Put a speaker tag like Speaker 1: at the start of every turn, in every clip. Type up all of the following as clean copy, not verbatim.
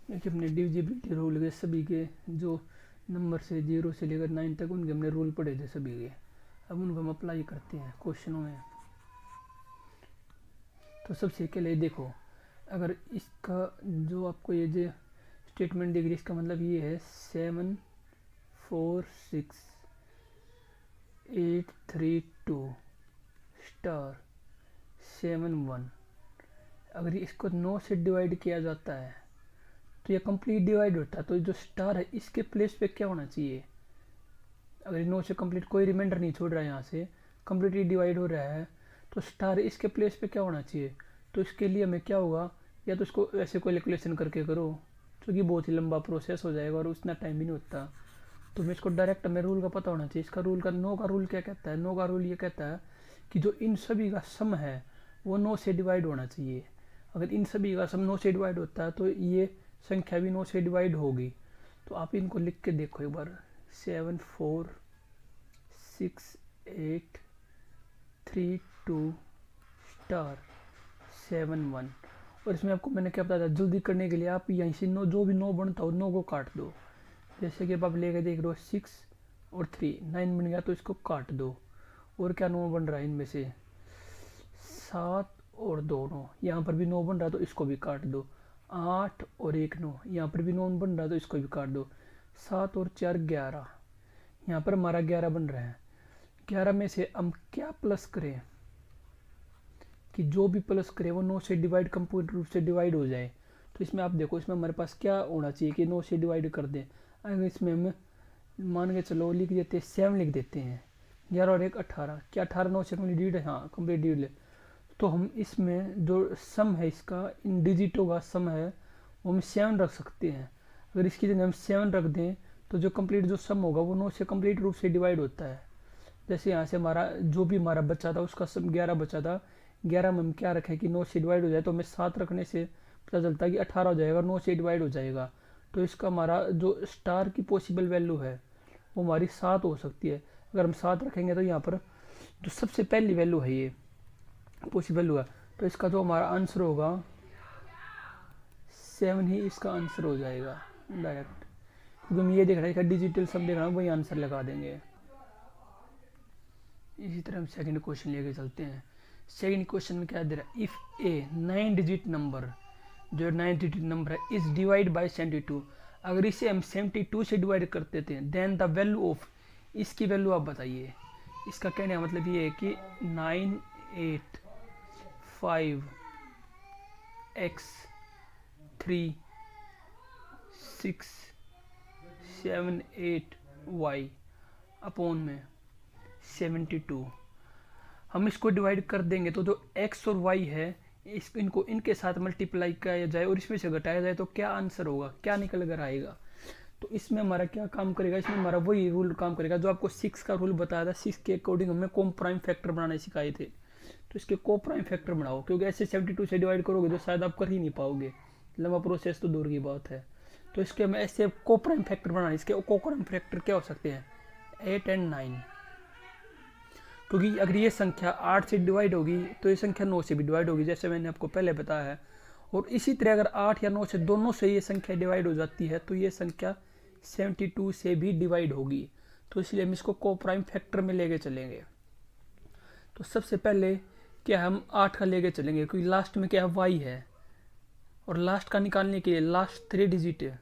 Speaker 1: देखिए अपने divisibility rule के सभी के जो नंबर से 0 से लेकर 9 तक उनके हमने रूल पढ़े थे सभी के, अब उनको हम अप्लाई करते हैं क्वेश्चनों में। तो सबसे पहले देखो, अगर इसका जो आपको ये जो स्टेटमेंट दिख रही है इसका मतलब ये है 7 4 6 8 3 2 स्टार 7 1। अगर इसको 9 से डिवाइड किया जाता है तो ये कंप्लीट डिवाइड होता है, तो जो स्टार है इसके प्लेस पे क्या होना चाहिए? अगर 9 से कंप्लीट कोई रिमाइंडर नहीं छोड़ रहा है, यहाँ से कंप्लीटली डिवाइड हो रहा है, तो स्टार इसके प्लेस पे क्या होना चाहिए? तो इसके लिए हमें क्या होगा, या तो इसको ऐसे कैलकुलेशन करके करो, क्योंकि बहुत ही लंबा प्रोसेस हो जाएगा और उतना टाइम भी नहीं होता। तो मैं इसको डायरेक्ट हमें रूल का पता होना चाहिए। इसका रूल का 9 का रूल क्या कहता है? 9 का रूल ये कहता है कि जो इन सभी का सम है वो 9 से डिवाइड होना चाहिए। अगर इन सभी का सम 9 से डिवाइड होता है तो ये संख्या भी 9 से डिवाइड होगी। तो आप इनको लिख के देखो एक बार, 7 4 6 8 3 2 स्टार 7 1। और इसमें आपको मैंने क्या बताया था, जल्दी करने के लिए आप यहीं से 9 जो भी 9 बनता हो 9 को काट दो। जैसे कि आप लेके देख रहे हो 6 और 3 9 बन गया, तो इसको काट दो। और क्या 9 बन रहा है इनमें से? 7 और 2 9, यहाँ पर भी 9 बन रहा है तो इसको भी काट दो। 8 और 1 9, यहाँ पर भी 9 बन रहा है तो इसको भी काट दो। 7 और 4 11, यहाँ पर हमारा 11 बन रहा है। 11 में से हम क्या प्लस करें कि जो भी प्लस करे वो 9 से डिवाइड कंप्लीट रूप से डिवाइड हो जाए। तो इसमें आप देखो, इसमें हमारे पास क्या होना चाहिए कि 9 से डिवाइड कर दें। अगर इसमें हम मान के चलो लिख देते हैं 7 लिख देते हैं, 11 और 1 18, क्या 18 9 से कंप्लीट डिवाइड है? हाँ कंप्लीट डिवाइड। तो हम इसमें जो सम है इसका, इन डिजिटों का सम है वो हम 7 रख सकते हैं। अगर इसकी जगह हम 7 रख दें तो जो कंप्लीट जो सम होगा वो 9 से कंप्लीट रूप से डिवाइड होता है। जैसे यहाँ से हमारा जो भी हमारा बचा था उसका सम 11 बचा था, 11 में हम क्या रखें कि 9 से डिवाइड हो जाए, तो हमें 7 रखने से पता चलता है कि 18 हो जाएगा, 9 से डिवाइड हो जाएगा। तो इसका हमारा जो स्टार की पॉसिबल वैल्यू है वो हमारी 7 हो सकती है। अगर हम 7 रखेंगे तो यहाँ पर जो सबसे पहली वैल्यू है ये पॉसिबल हुआ, तो इसका जो हमारा आंसर होगा 7 ही इसका आंसर हो जाएगा डायरेक्ट, क्योंकि हम ये देख रहे हैं डिजिटल सब देख रहा हूँ, वही आंसर लगा देंगे। इसी तरह हम सेकंड क्वेश्चन लेके चलते हैं। सेकंड क्वेश्चन में क्या दे रहा है, इफ ए 9 डिजिट नंबर, जो 9 डिजिट नंबर है, इज डिवाइड बाय 72, अगर इसे हम 72 से डिवाइड कर देते हैं, देन द वैल्यू ऑफ, इसकी वैल्यू आप बताइए। इसका कहने का मतलब ये है कि 9 8 5 x 3 6 7 8 y अपॉन में 72। हम इसको डिवाइड कर देंगे तो जो x और y है इनको इनके साथ मल्टीप्लाई किया जाए और इसमें से घटाया जाए तो क्या आंसर होगा, क्या निकल कर आएगा? तो इसमें हमारा क्या काम करेगा, इसमें हमारा वही रूल काम करेगा जो आपको 6 का रूल बताया था। 6 के अकॉर्डिंग हमने को प्राइम फैक्टर बनाने सिखाए थे, तो इसके को प्राइम फैक्टर बनाओ, क्योंकि ऐसे 72 से डिवाइड करोगे तो शायद आप कर ही नहीं पाओगे, लंबा प्रोसेस तो दूर की बात है। तो इसके हमें ऐसे को प्राइम फैक्टर बनाना, इसके को प्राइम फैक्टर क्या हो सकते हैं? 8 एंड 9, क्योंकि अगर ये संख्या 8 से डिवाइड होगी तो ये संख्या 9 से भी डिवाइड होगी, जैसे मैंने आपको पहले बताया है। और इसी तरह अगर 8 या 9 से दोनों से ये संख्या डिवाइड हो जाती है तो ये संख्या 72 से भी डिवाइड होगी। तो इसलिए हम इसको को प्राइम फैक्टर में लेके चलेंगे। तो सबसे पहले क्या हम 8 का लेके चलेंगे, क्योंकि लास्ट में क्या है, y है, और लास्ट का निकालने के लिए लास्ट 3 डिजिट है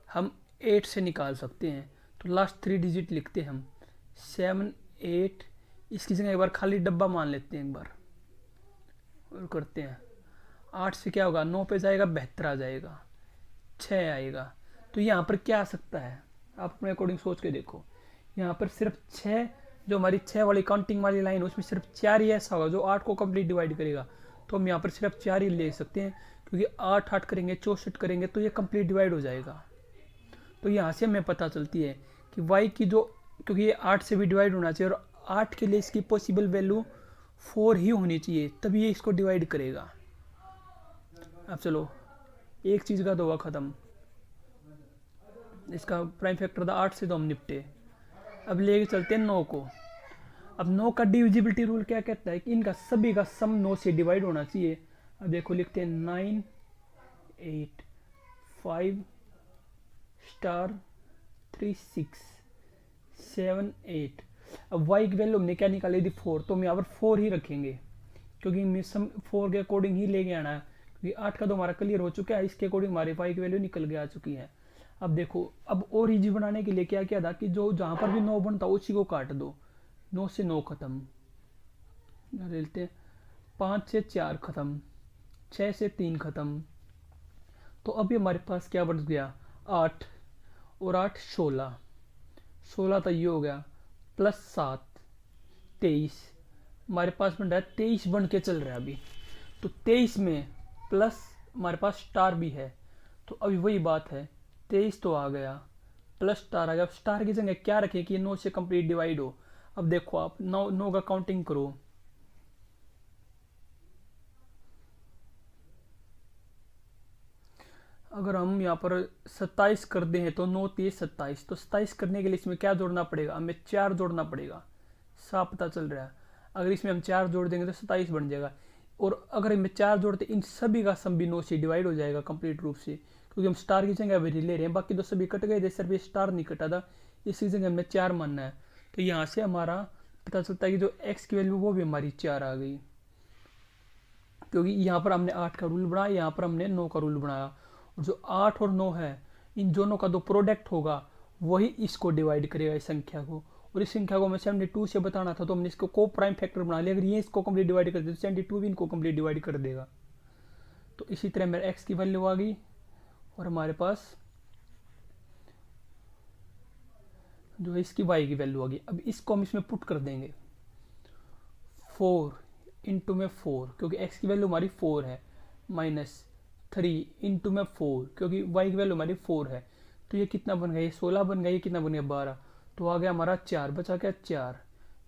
Speaker 1: हम 8 से निकाल सकते हैं। तो लास्ट 3 डिजिट लिखते हैं हम 7 8, इसकी जगह एक बार खाली डब्बा मान लेते हैं एक बार और करते हैं। 8 से क्या होगा, 9 पे जाएगा 72 आ जाएगा, 6 आएगा। तो यहाँ पर क्या आ सकता है, आप अपने अकॉर्डिंग सोच के देखो। यहाँ पर सिर्फ 6, जो हमारी 6 वाली काउंटिंग वाली लाइन है उसमें सिर्फ 4 ही ऐसा होगा जो 8 को कंप्लीट डिवाइड करेगा। तो हम यहाँ पर सिर्फ 4 ही ले सकते हैं, क्योंकि 8 8 करेंगे 64 करेंगे तो ये कंप्लीट डिवाइड हो जाएगा। तो यहाँ से हमें पता चलती है कि y की जो, क्योंकि ये 8 से भी डिवाइड होना चाहिए और 8 के लिए इसकी पॉसिबल वैल्यू 4 ही होनी चाहिए, तभी ये इसको डिवाइड करेगा। अब चलो एक चीज़ का तो हुआ ख़त्म, इसका प्राइम फैक्टर था 8 से तो हम निपटे। अब लेके चलते हैं 9 को। अब 9 का डिविजिबिलिटी रूल क्या कहता है कि इनका सभी का सम 9 से डिवाइड होना चाहिए। अब देखो लिखते हैं 9 8 5 स्टार 3 6 7 8। अब y की वैल्यू हमने क्या निकाली थी 4, तो हम यहाँ पर 4 ही रखेंगे क्योंकि हमें सम 4 के अकॉर्डिंग ही लेके आना है, क्योंकि 8 का तो हमारा क्लियर हो चुका है, इसके अकॉर्डिंग हमारे y की वैल्यू निकल के आ चुकी है। अब देखो, अब और इजी बनाने के लिए क्या किया था कि जो जहाँ पर भी 9 बनता उसी को काट दो, 9 से 9 खत्म, लेते हैं 5 से 4 खत्म, 6 से 3 खत्म। तो अभी हमारे पास क्या बच गया 8 और 8 16, 16 तो ये हो गया, प्लस 7 23, हमारे पास बन रहा है 23 बन के चल रहा है अभी। तो 23 में प्लस हमारे पास स्टार भी है, तो अभी वही बात है 23 तो आ गया, प्लस स्टार आ गया। स्टार की जगह क्या रखें कि 9 से कंप्लीट डिवाइड हो। अब देखो आप 9 का काउंटिंग करो, अगर हम यहाँ पर 27 कर दें हैं तो 9 3 27, तो 27 करने के लिए इसमें क्या जोड़ना पड़ेगा, हमें 4 जोड़ना पड़ेगा, साफ पता चल रहा है। अगर इसमें हम 4 जोड़ देंगे तो 27 बन जाएगा, और अगर इनमें 4 जोड़ते इन सभी का सम भी 9 से डिवाइड हो जाएगा कंप्लीट रूप से, क्योंकि हम स्टार की जगह अभी ले रहे हैं, बाकी तो सभी कट गए थे, सिर्फ ये स्टार नहीं कटा था, इसी जगह हमें 4 मानना है। तो यहाँ से हमारा पता चलता है कि जो x की वैल्यू वो भी हमारी 4 आ गई, क्योंकि यहाँ पर हमने 8 का रूल बनाया, यहाँ पर हमने 9 का रूल बनाया, और जो 8 और 9 है इन दोनों का जो प्रोडक्ट होगा वही इसको डिवाइड करेगा, इस संख्या को। और इस संख्या को हमें 72 से बताना था, तो हमने इसको को प्राइम फैक्टर बना लिया। अगर ये इसको कंप्लीट डिवाइड कर दे तो 72 भी इनको कंप्लीट डिवाइड कर देगा। तो इसी तरह मेरे x की वैल्यू आ गई, और हमारे पास जो है इसकी y की वैल्यू आ गई। अब इसको हम इसमें पुट कर देंगे, 4 इंटू में 4, क्योंकि x की वैल्यू हमारी 4 है, माइनस 3 इंटू में 4, क्योंकि y की वैल्यू हमारी 4 है। तो ये कितना बन गया, ये 16 बन गया, ये कितना बन गया 12, तो आ गया हमारा 4, बचा क्या 4,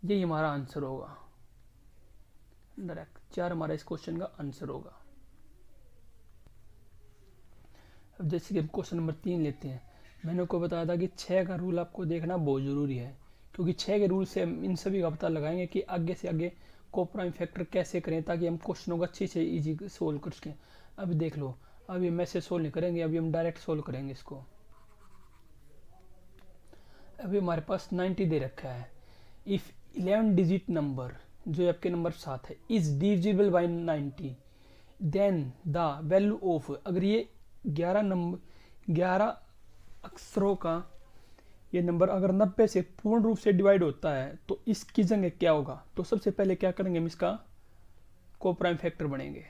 Speaker 1: यही हमारा आंसर होगा। डायरेक्ट 4 हमारा इस क्वेश्चन का आंसर होगा। अब जैसे कि हम क्वेश्चन नंबर 3 लेते हैं, मैंने आपको बताया था कि 6 का रूल आपको देखना बहुत ज़रूरी है, क्योंकि 6 के रूल से हम इन सभी का पता लगाएंगे कि आगे से आगे को प्राइम फैक्टर कैसे करें, ताकि हम क्वेश्चनों को अच्छे से इजी सोल्व कर सकें। अभी देख लो, अभी हम ऐसे सोल्व नहीं करेंगे, अभी हम डायरेक्ट सोल्व करेंगे इसको। अभी हमारे पास 90 दे रखा है। इफ़ 11 डिजिट नंबर, जो आपके नंबर 7 है, is divisible by 90, then the value of, अगर ये 11 अक्षरों का ये नंबर अगर 90 से पूर्ण रूप से डिवाइड होता है तो इसकी जगह क्या होगा। तो सबसे पहले क्या करेंगे, हम इसका को प्राइम फैक्टर बनेंगे।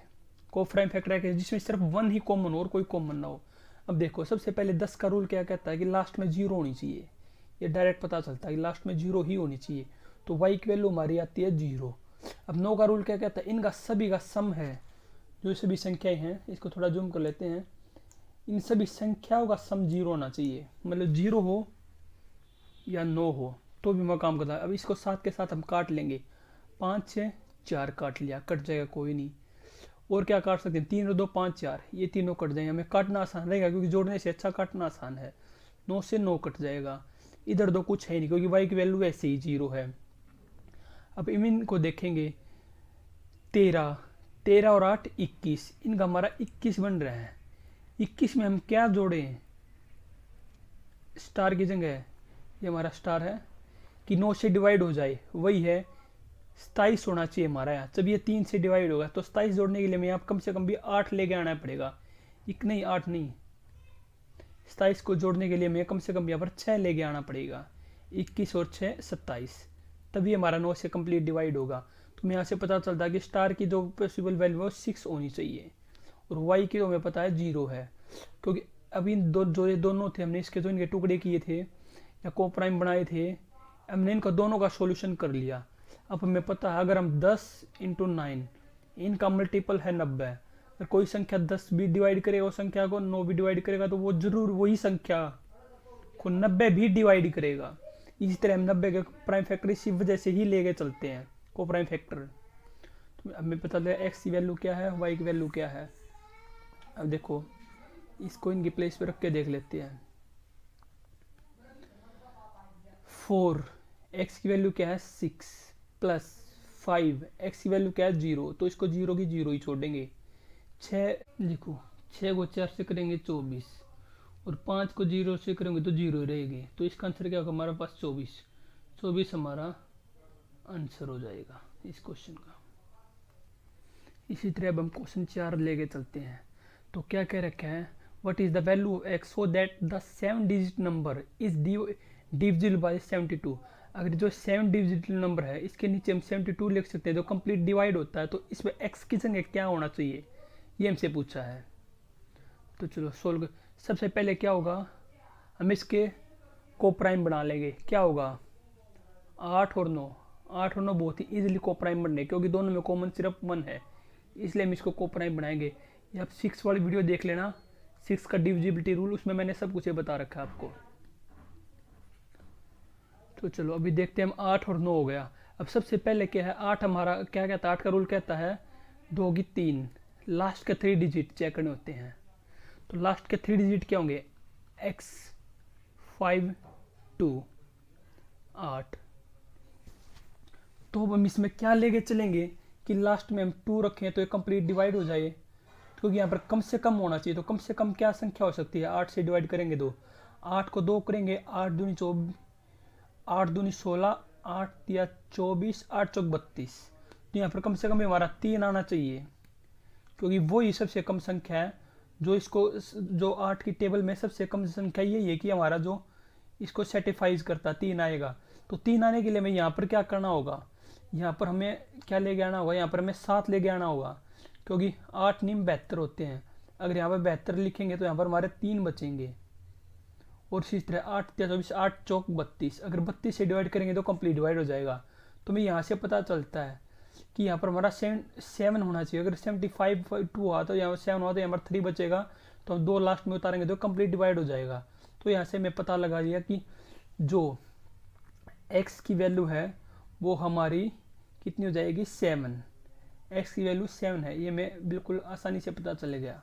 Speaker 1: को प्राइम फैक्टर है जिसमें सिर्फ 1 ही कॉमन हो और कोई कॉमन ना हो। अब देखो, सबसे पहले 10 का रूल क्या कहता है कि लास्ट में 0 होनी चाहिए, ये डायरेक्ट पता चलता है कि लास्ट में 0 ही होनी चाहिए, तो y की वैल्यू हमारी आती है 0। अब 9 का रूल क्या कहता है, इनका सभी का सम है, जो सभी संख्याएं हैं, इसको थोड़ा जूम कर लेते हैं, इन सभी संख्याओं का सम 0 होना चाहिए, मतलब 0 हो या 9 हो तो भी मैं काम करता है। अब इसको 7 के साथ हम काट लेंगे, 5 से 4 काट लिया, कट जाएगा कोई नहीं। और क्या काट सकते हैं, 3 और 2 5 4, ये तीनों कट जाएंगे, हमें काटना आसान रहेगा क्योंकि जोड़ने से अच्छा काटना आसान है। 9 से 9 कट जाएगा, इधर दो कुछ है नहीं क्योंकि y की वैल्यू ऐसे ही 0 है। अब इमिन को देखेंगे, 13 और 8 21, इनका हमारा 21 बन रहा है। 21 में हम क्या जोड़ें, स्टार की जगह ये हमारा स्टार है कि 9 से डिवाइड हो जाए, वही है 27 होना चाहिए हमारा यहाँ। जब ये 3 से डिवाइड होगा तो 27 जोड़ने के लिए हमें यहाँ कम से कम भी 8 लेके आना पड़ेगा, 1 नहीं 8 नहीं, 27 को जोड़ने के लिए हमें कम से कम यहाँ पर 6 लेके आना पड़ेगा, 21 और 6 27, तभी हमारा 9 से कंप्लीट डिवाइड होगा। तो हमें यहाँ से पता चलता है कि स्टार की जो पॉसिबल वैल्यू है 6 होनी चाहिए, और y की तो हमें पता है 0 है, क्योंकि अभी जो ये दोनों थे हमने इसके जो इनके टुकड़े किए थे या को प्राइम बनाए थे, हमने इनका दोनों का सॉल्यूशन कर लिया। अब हमें पता है अगर हम 10 × 9, इनका मल्टीपल है 90, अगर कोई संख्या 10 भी डिवाइड करेगा उस संख्या को, 9 भी डिवाइड करेगा, तो वो जरूर वही संख्या को 90 भी डिवाइड करेगा। इसी तरह हम 90 के प्राइम फैक्टर इसी वजह से ही लेके चलते हैं को प्राइम फैक्टर। तो हमें पता चला x की वैल्यू क्या है, y की वैल्यू क्या है। अब देखो, इसको इनकी प्लेस पे रख के देख लेते हैं। 4, x की वैल्यू क्या है 6, प्लस 5, x की वैल्यू क्या है 0, तो इसको 0 की 0 ही छोड़ेंगे। 6 देखो, 6 को 4 से करेंगे 24, और 5 को 0 से करेंगे तो 0 रहेगी, तो इसका आंसर क्या होगा हमारे पास 24। 24 हमारा आंसर हो जाएगा इस क्वेश्चन का। इसी तरह अब हम क्वेश्चन 4 लेके चलते हैं। तो क्या कह रखा है, what is the value of x so that the 7 digit number is divisible bye 72। अगर जो 7 डिजिट नंबर है इसके नीचे हम 72 लिख सकते हैं जो कंप्लीट डिवाइड होता है, तो इसमें एक्स की जगह क्या होना चाहिए ये हमसे पूछा है। तो चलो सोल्व। सबसे पहले क्या होगा, हम इसके को प्राइम बना लेंगे। क्या होगा 8 और 9, 8 और 9 बहुत ही इजीली को प्राइम बनने, क्योंकि दोनों में कॉमन सिर्फ 1 है, इसलिए हम इसको को प्राइम बनाएंगे। ये आप 6 वाली वीडियो देख लेना, 6 का डिविजिबिलिटी रूल, उसमें मैंने सब कुछ बता रखा है आपको। तो चलो अभी देखते हैं हम 8 और 9 हो गया। अब सबसे पहले क्या है, 8 हमारा क्या कहता है, 8 का रूल कहता है 2 की 3, लास्ट के 3 डिजिट चेक करने होते हैं। तो लास्ट के 3 डिजिट क्या होंगे, x 5 2 8। तो अब हम इसमें क्या लेके चलेंगे कि लास्ट में हम 2 रखें तो ये कंप्लीट डिवाइड हो जाए, क्योंकि यहाँ पर कम से कम होना चाहिए। तो कम से कम क्या संख्या हो सकती है, 8 से डिवाइड करेंगे 2, 8 को 2 करेंगे 8 दूनी 24, 8 दूनी 16, 8 या 24, 8 चौक 32। तो यहाँ पर कम से कम हमारा 3 आना चाहिए, क्योंकि वही सबसे कम संख्या है जो इसको, जो 8 की टेबल में सबसे कम संख्या यही है कि हमारा जो इसको सेटिफाइज करता, 3 आएगा। तो 3 आने के लिए हमें यहाँ पर क्या करना होगा, यहाँ पर हमें क्या लेके आना होगा, यहाँ पर हमें 7 लेके आना होगा, क्योंकि 8 निम 72 होते हैं। अगर यहाँ पर 72 लिखेंगे तो यहाँ पर हमारे 3 बचेंगे। और इसी तरह 8 या 24, 8 चौक 32, अगर 32 से डिवाइड करेंगे तो कंप्लीट डिवाइड हो जाएगा। तो हमें यहाँ से पता चलता है कि यहाँ पर हमारा 7 होना चाहिए। अगर 75 2 हुआ तो यहाँ पर 7 हुआ तो यहाँ पर 3 बचेगा, तो हम 2 लास्ट में उतारेंगे तो कंप्लीट डिवाइड हो जाएगा। तो यहाँ से मैं पता लगा लिया कि जो x की वैल्यू है वो हमारी कितनी हो जाएगी, 7। x की वैल्यू 7 है, ये मैं बिल्कुल आसानी से पता चले गया।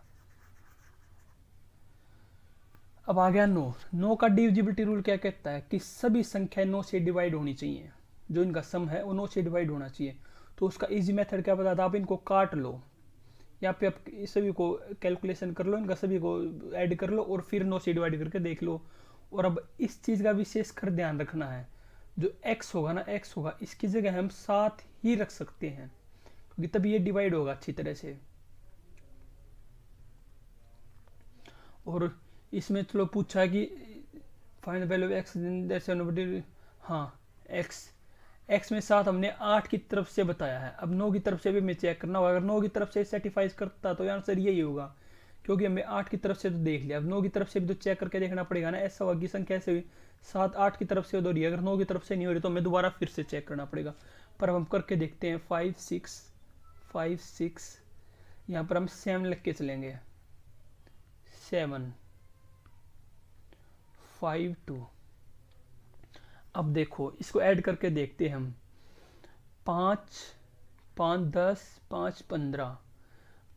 Speaker 1: अब आ गया 9 का डिविजिबिलिटी रूल क्या कहता है कि सभी संख्याएं 9 से डिवाइड होनी चाहिए, जो इनका सम है वो 9 से डिवाइड होना चाहिए। तो उसका इजी मेथड क्या बताता है, आप इनको काट लो, यहाँ पे आप सभी को कैलकुलेशन कर लो, इनका सभी को ऐड कर लो और फिर 9 से डिवाइड करके देख लो। और अब इस चीज़ का विशेष कर ध्यान रखना है, जो x होगा ना, x होगा इसकी जगह हम 7 ही रख सकते हैं, क्योंकि तभी ये डिवाइड होगा अच्छी तरह से। और इसमें चलो पूछा है कि फाइंड वैल्यू ऑफ x, हाँ x में 7 हमने 8 की तरफ से बताया है। अब 9 की तरफ से भी हमें चेक करना होगा। अगर 9 की तरफ से सेटिफाइज करता तो आंसर यही होगा, क्योंकि हमें 8 की तरफ से तो देख लिया, अब 9 की तरफ से भी तो चेक करके देखना पड़ेगा ना। ऐसा होगा कि संख्या ऐसे हुई 7 8 की तरफ से हो रही है, अगर 9 की तरफ से नहीं हो रही तो हमें दोबारा फिर से चेक करना पड़ेगा। पर अब हम करके देखते हैं। 5 6 यहाँ पर हम 7 लिख के चलेंगे, 7 5 2। अब देखो इसको ऐड करके देखते हैं हम, 5 5 10 5 15,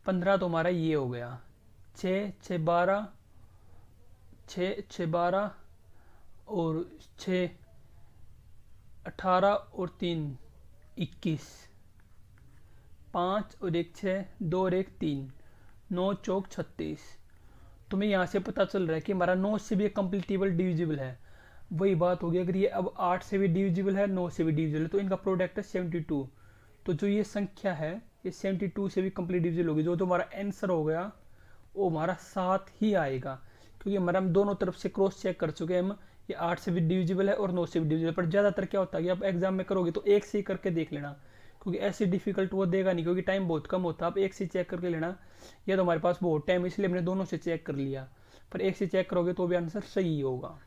Speaker 1: 15 तो हमारा ये हो गया, 6 6 12, 6 6 12 और 6 18 और 3 21, 5 और 1 6, 2 और 1 3, 9 चौक 36। तुम्हें यहाँ से पता चल रहा है कि हमारा 9 से भी कंप्लीटेबल डिविजिबल है। वही बात होगी, अगर ये अब 8 से भी डिविजिबल है, 9 से भी डिविजिबल है, तो इनका प्रोडक्ट है 72। तो जो ये संख्या है ये 72 से भी कंप्लीट डिविजिबल होगी। जो हमारा आंसर हो गया वो हमारा 7 ही आएगा, क्योंकि हमारा हम दोनों तरफ से क्रॉस चेक कर चुके हैं हम, ये 8 से भी डिविजिबल है और 9 से भी डिविजिबल। पर ज़्यादातर क्या होता है कि आप एग्जाम में करोगे तो एक से ही करके देख लेना, क्योंकि ऐसे डिफिकल्ट वो देगा नहीं, क्योंकि टाइम बहुत कम होता है। आप एक से चेक करके लेना, या तो हमारे पास बहुत टाइम, इसलिए हमने दोनों से चेक कर लिया। पर एक से चेक करोगे तो भी आंसर सही होगा।